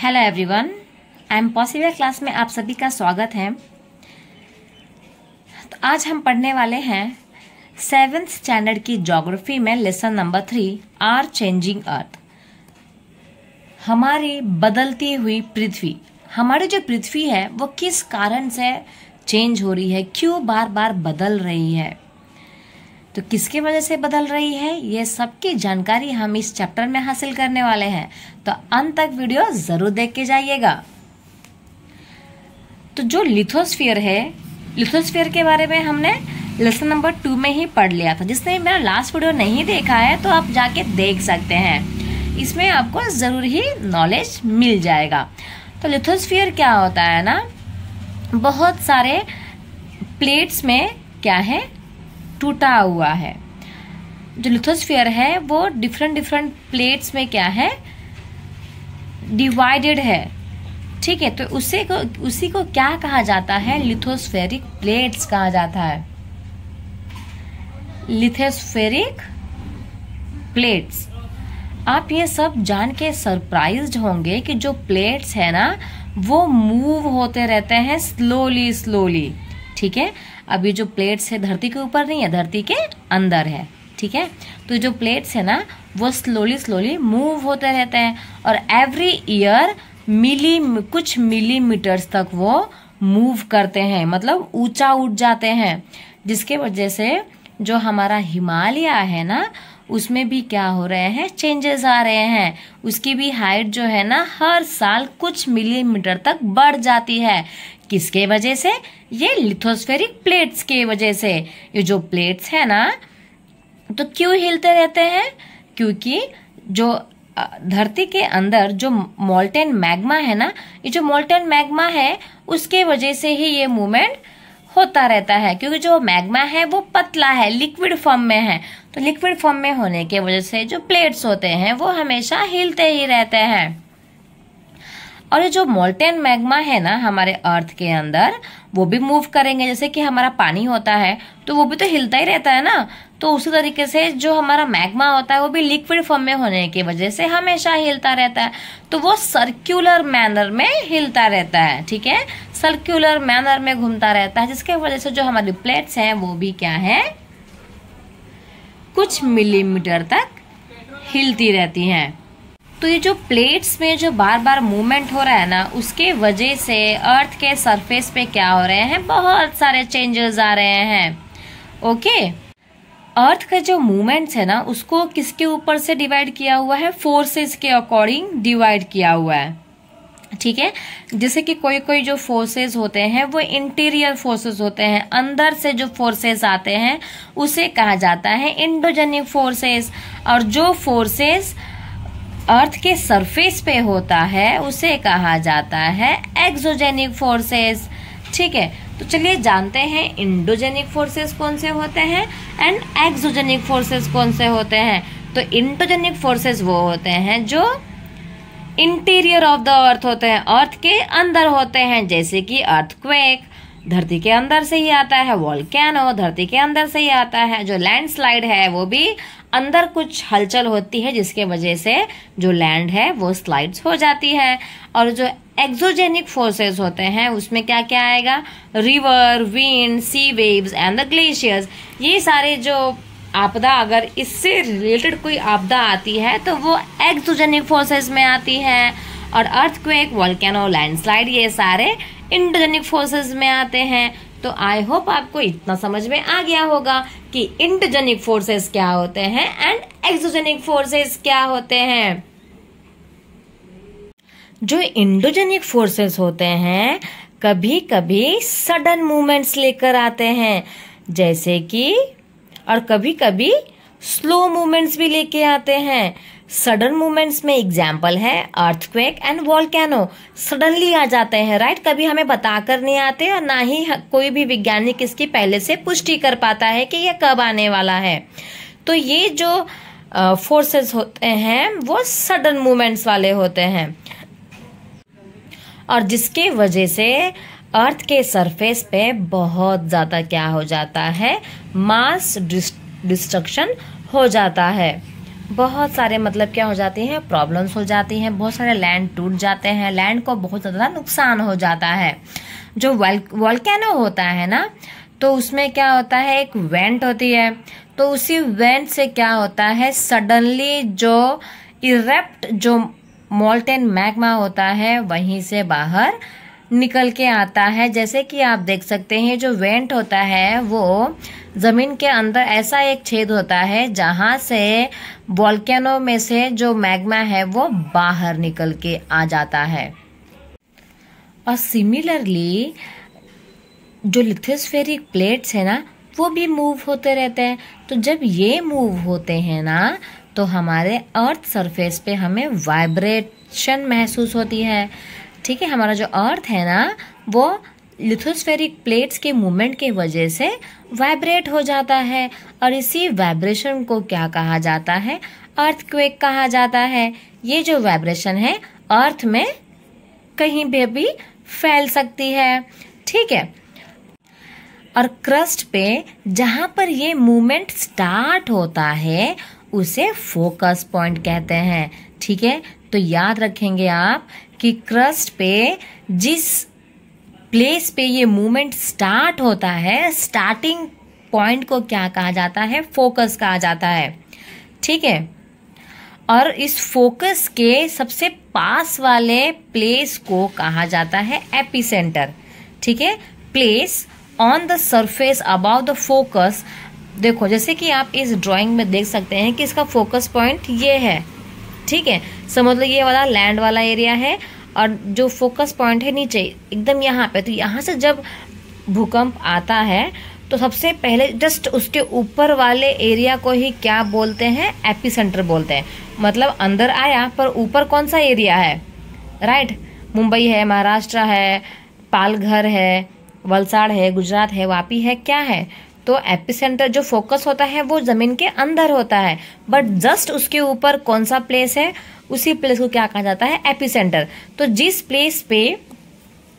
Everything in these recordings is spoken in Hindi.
Hello everyone, I am possible class में आप सभी का स्वागत है। तो आज हम पढ़ने वाले हैं 7th स्टैंडर्ड की ज्योग्राफी में lesson number 3 are changing earth. हमारी बदलती हुई पृथ्वी, हमारी जो पृथ्वी है वो किस कारण से चेंज हो रही है, क्यों बार बार बदल रही है, तो किसकी वजह से बदल रही है, ये सबकी जानकारी हम इस चैप्टर में हासिल करने वाले हैं। तो अंत तक वीडियो जरूर देख के जाइएगा। तो जो लिथोस्फीयर है, लिथोस्फीयर के बारे में हमने लेसन नंबर 2 में ही पढ़ लिया था। जिसने मेरा लास्ट वीडियो नहीं देखा है तो आप जाके देख सकते हैं, इसमें आपको जरूर ही नॉलेज मिल जाएगा। तो लिथोस्फीयर क्या होता है ना, बहुत सारे प्लेट्स में क्या है, टूटा हुआ है। जो लिथोस्फीयर है वो डिफरेंट प्लेट्स में क्या है, डिवाइडेड है। ठीक है, तो उसी को क्या कहा जाता है, लिथोस्फेरिक प्लेट्स कहा जाता है। Lithospheric plates. आप ये सब जान के सरप्राइज्ड होंगे कि जो प्लेट्स है ना वो मूव होते रहते हैं स्लोली। ठीक है, अभी जो प्लेट्स है धरती के ऊपर नहीं है, धरती के अंदर है। ठीक है, तो जो प्लेट्स है ना वो स्लोली मूव होते रहते हैं और एवरी ईयर कुछ मिलीमीटर्स तक वो मूव करते हैं, मतलब ऊंचा उठ जाते हैं, जिसके वजह से जो हमारा हिमालय है ना उसमें भी क्या हो रहे हैं, चेंजेस आ रहे हैं। उसकी भी हाइट जो है ना हर साल कुछ मिलीमीटर तक बढ़ जाती है। किसके वजह से, ये लिथोस्फेरिक प्लेट्स के वजह से। ये जो प्लेट्स है ना तो क्यों हिलते रहते हैं, क्योंकि जो धरती के अंदर जो मोल्टेन मैग्मा है ना, ये जो मोल्टेन मैग्मा है उसके वजह से ही ये मूवमेंट होता रहता है। क्योंकि जो मैग्मा है वो पतला है, लिक्विड फॉर्म में है, तो लिक्विड फॉर्म में होने के वजह से जो प्लेट्स होते हैं वो हमेशा हिलते ही रहते हैं। और ये जो मोल्टेन मैग्मा है ना हमारे अर्थ के अंदर वो भी मूव करेंगे। जैसे कि हमारा पानी होता है तो वो भी तो हिलता ही रहता है ना, तो उसी तरीके से जो हमारा मैग्मा होता है वो भी लिक्विड फॉर्म में होने की वजह से हमेशा हिलता रहता है। तो वो सर्कुलर मैनर में हिलता रहता है। ठीक है, सर्कुलर मैनर में घूमता रहता है, जिसके वजह से जो हमारी प्लेट्स हैं वो भी क्या है, कुछ मिलीमीटर तक हिलती रहती हैं। तो ये जो प्लेट्स में जो बार बार मूवमेंट हो रहा है ना उसके वजह से अर्थ के सरफेस पे क्या हो रहे हैं, बहुत सारे चेंजेस आ रहे हैं। ओके, अर्थ का जो मूवमेंट्स है ना उसको किसके ऊपर से डिवाइड किया हुआ है, फोर्सेस के अकॉर्डिंग डिवाइड किया हुआ है। ठीक है, जैसे कि कोई जो फोर्सेस होते हैं वो इंटीरियर फोर्सेस होते हैं, अंदर से जो फोर्सेस आते हैं उसे कहा जाता है इंडोजेनिक फोर्सेस। और जो फोर्सेस अर्थ के सरफेस पे होता है उसे कहा जाता है एक्सोजेनिक फोर्सेस। ठीक है, तो चलिए जानते हैं इंडोजेनिक फोर्सेस कौन से होते हैं एंड एक्सोजेनिक फोर्सेस कौन से होते हैं। तो इंडोजेनिक फोर्सेस वो होते हैं जो इंटीरियर ऑफ द अर्थ होते हैं, अर्थ के अंदर होते हैं। जैसे कि अर्थक्वेक धरती के अंदर से ही आता है, वोल्केनो धरती के अंदर से ही आता है, जो लैंडस्लाइड है वो भी अंदर कुछ हलचल होती है जिसके वजह से जो लैंड है वो स्लाइड्स हो जाती है। और जो एक्सोजेनिक फोर्सेस होते हैं उसमें क्या क्या आएगा, river, wind, sea waves and the glaciers. ये सारे जो आपदा, अगर इससे रिलेटेड कोई आपदा आती है तो वो एक्सोजेनिक फोर्सेस में आती है। और अर्थक्वेक, वोल्केनो, लैंडस्लाइड ये सारे इंडोजेनिक फोर्सेस में आते हैं। तो आई होप आपको इतना समझ में आ गया होगा कि इंडोजेनिक फोर्सेस क्या होते हैं एंड एक्सोजेनिक फोर्सेस क्या होते हैं। जो इंडोजेनिक फोर्सेस होते हैं कभी कभी सडन मूवमेंट्स लेकर आते हैं, जैसे कि, और कभी कभी स्लो मूवमेंट्स भी लेके आते हैं। सडन मूवमेंट्स में एग्जाम्पल है अर्थक्वेक एंड वोल्केनो, सडनली आ जाते हैं, राइट। कभी हमें बताकर नहीं आते और ना ही कोई भी वैज्ञानिक इसकी पहले से पुष्टि कर पाता है कि ये कब आने वाला है। तो ये जो फोर्सेस होते हैं वो सडन मूवमेंट्स वाले होते हैं, और जिसके वजह से अर्थ के सरफेस पे बहुत ज्यादा क्या हो जाता है, मास डिस्ट्रक्शन हो जाता है। बहुत सारे मतलब क्या हो जाते हैं, प्रॉब्लम्स हो जाती हैं, बहुत सारे लैंड टूट जाते हैं, लैंड को बहुत ज़्यादा नुकसान हो जाता है। जो वोल्केनो होता है ना, तो उसमें क्या होता है, एक वेंट होती है, तो उसी वेंट से क्या होता है, सडनली जो इरेप्ट जो मोल्टेन मैग्मा होता है वहीं से बाहर निकल के आता है। जैसे कि आप देख सकते हैं, जो वेंट होता है वो जमीन के अंदर ऐसा एक छेद होता है जहां से वोल्केनो में से जो मैग्मा है वो बाहर निकल के आ जाता है। और सिमिलरली जो लिथोस्फेरिक प्लेट्स है ना, वो भी मूव होते रहते हैं। तो जब ये मूव होते हैं ना, तो हमारे अर्थ सरफेस पे हमें वाइब्रेशन महसूस होती है। ठीक है, हमारा जो अर्थ है ना, वो लिथोस्फेरिक प्लेट्स के मूवमेंट के वजह से वाइब्रेट हो जाता है। और इसी वाइब्रेशन को क्या कहा जाता है, अर्थक्वेक कहा जाता है। ये जो वाइब्रेशन है अर्थ में कहीं भी फैल सकती है। ठीक है, और क्रस्ट पे जहां पर ये मूवमेंट स्टार्ट होता है उसे फोकस पॉइंट कहते हैं। ठीक है, तो याद रखेंगे आप कि क्रस्ट पे जिस प्लेस पे ये मूवमेंट स्टार्ट होता है, स्टार्टिंग पॉइंट को क्या कहा जाता है, फोकस कहा जाता है। ठीक है, और इस फोकस के सबसे पास वाले प्लेस को कहा जाता है एपिसेंटर। ठीक है, place on the surface about the focus. देखो, जैसे कि आप इस ड्राइंग में देख सकते हैं कि इसका फोकस पॉइंट ये है। ठीक है, समझ लो ये वाला लैंड वाला एरिया है और जो फोकस पॉइंट है नीचे एकदम यहाँ पे। तो यहाँ से जब भूकंप आता है तो सबसे पहले जस्ट उसके ऊपर वाले एरिया को ही क्या बोलते हैं, एपिसेंटर बोलते हैं। मतलब अंदर आया पर ऊपर कौन सा एरिया है, राइट, मुंबई है, महाराष्ट्र है, पालघर है, वलसाड़ है, गुजरात है, वापी है, क्या है। तो एपिसेंटर जो फोकस होता है वो जमीन के अंदर होता है, बट जस्ट उसके ऊपर कौन सा प्लेस है, उसी प्लेस को क्या कहा जाता है, एपिसेंटर। तो जिस प्लेस पे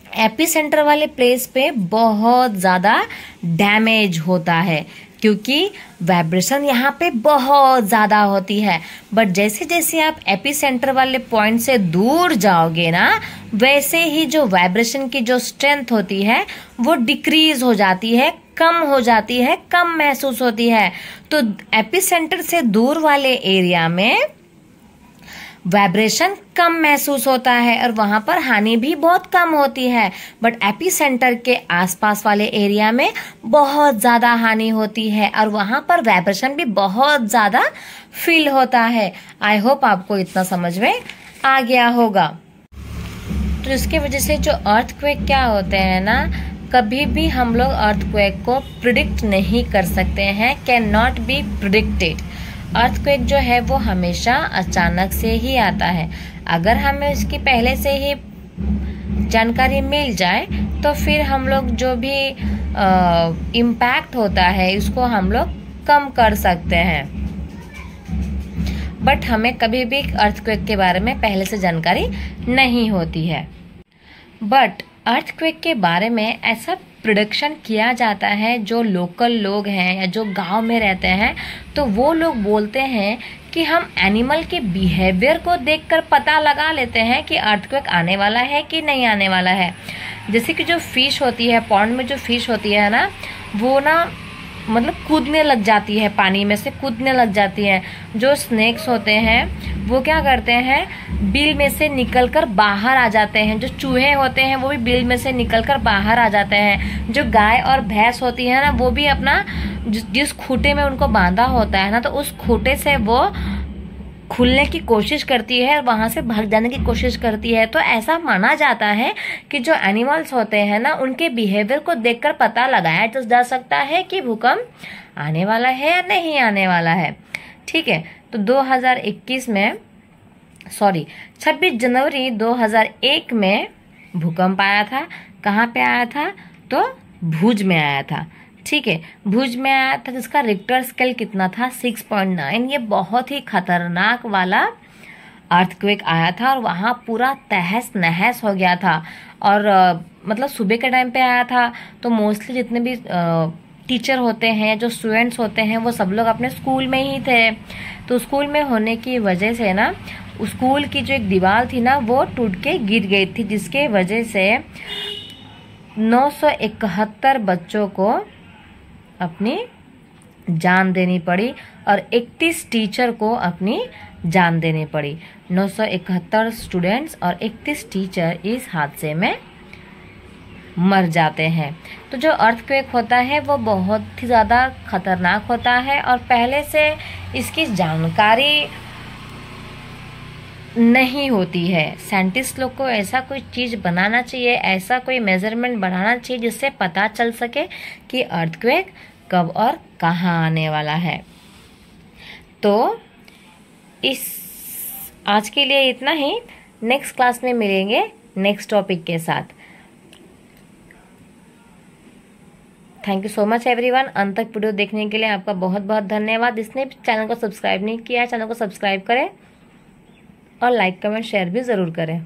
एपिसेंटर वाले प्लेस पे बहुत ज्यादा डैमेज होता है, क्योंकि वाइब्रेशन यहाँ पे बहुत ज्यादा होती है। बट जैसे जैसे आप एपिसेंटर वाले पॉइंट से दूर जाओगे ना, वैसे ही जो वाइब्रेशन की जो स्ट्रेंथ होती है वो डिक्रीज हो जाती है, कम हो जाती है, कम महसूस होती है। तो एपिसेंटर से दूर वाले एरिया में वाइब्रेशन कम महसूस होता है और वहां पर हानि भी बहुत कम होती है। बट एपिसेंटर के आसपास वाले एरिया में बहुत ज्यादा हानि होती है और वहां पर वाइब्रेशन भी बहुत ज्यादा फील होता है। आई होप आपको इतना समझ में आ गया होगा। तो इसके वजह से जो अर्थक्वेक क्या होते हैं ना, कभी भी हम लोग अर्थक्वेक को प्रिडिक्ट नहीं कर सकते हैं, can not be predicted. Earthquake जो है वो हमेशा अचानक से ही आता है। अगर हमें उसकी पहले से ही जानकारी मिल जाए तो फिर हम लोग जो भी इम्पैक्ट होता है उसको हम लोग कम कर सकते हैं। बट हमें कभी भी अर्थक्वेक के बारे में पहले से जानकारी नहीं होती है। बट अर्थक्वेक के बारे में ऐसा प्रिडिक्शन किया जाता है, जो लोकल लोग हैं या जो गांव में रहते हैं, तो वो लोग बोलते हैं कि हम एनिमल के बिहेवियर को देखकर पता लगा लेते हैं कि अर्थक्वेक आने वाला है कि नहीं आने वाला है। जैसे कि जो फिश होती है, पॉन्ड में जो फिश होती है ना, वो ना मतलब कूदने लग जाती है, पानी में से कूदने लग जाती है। जो स्नेक्स होते हैं वो क्या करते हैं, बिल में से निकलकर बाहर आ जाते हैं। जो चूहे होते हैं वो भी बिल में से निकलकर बाहर आ जाते हैं। जो गाय और भैंस होती है ना, वो भी अपना जिस खूंटे में उनको बांधा होता है ना, तो उस खूंटे से वो खुलने की कोशिश करती है, वहां से भाग जाने की कोशिश करती है। तो ऐसा माना जाता है कि जो एनिमल्स होते हैं ना, उनके बिहेवियर को देखकर पता लगाया तो जा सकता है कि भूकंप आने वाला है या नहीं आने वाला है। ठीक है, तो 26 जनवरी 2001 में भूकंप आया था। कहाँ पे आया था, तो भुज में आया था। ठीक है, भुज में आया था, जिसका रिक्टर स्केल कितना था, 6.9। ये बहुत ही खतरनाक वाला अर्थक्वेक आया था और वहाँ पूरा तहस नहस हो गया था। और मतलब सुबह के टाइम पे आया था, तो मोस्टली जितने भी टीचर होते हैं, जो स्टूडेंट्स होते हैं, वो सब लोग अपने स्कूल में ही थे। तो स्कूल में होने की वजह से ना स्कूल की जो एक दीवार थी ना वो टूट के गिर गई थी, जिसके वजह से 971 बच्चों को अपनी जान देनी पड़ी और 31 टीचर को अपनी जान देनी पड़ी। 971 स्टूडेंट्स और 31 टीचर इस हादसे में मर जाते हैं। तो जो अर्थक्वेक होता है वो बहुत ही ज़्यादा खतरनाक होता है और पहले से इसकी जानकारी नहीं होती है। साइंटिस्ट लोग को ऐसा कोई चीज़ बनाना चाहिए, ऐसा कोई मेजरमेंट बनाना चाहिए जिससे पता चल सके कि अर्थक्वेक कब और कहाँ आने वाला है। तो इस आज के लिए इतना ही। नेक्स्ट क्लास में मिलेंगे नेक्स्ट टॉपिक के साथ। Thank you so much everyone. अंत तक वीडियो देखने के लिए आपका बहुत बहुत धन्यवाद। जिसने भी चैनल को सब्सक्राइब नहीं किया है, चैनल को सब्सक्राइब करें और लाइक कमेंट शेयर भी ज़रूर करें।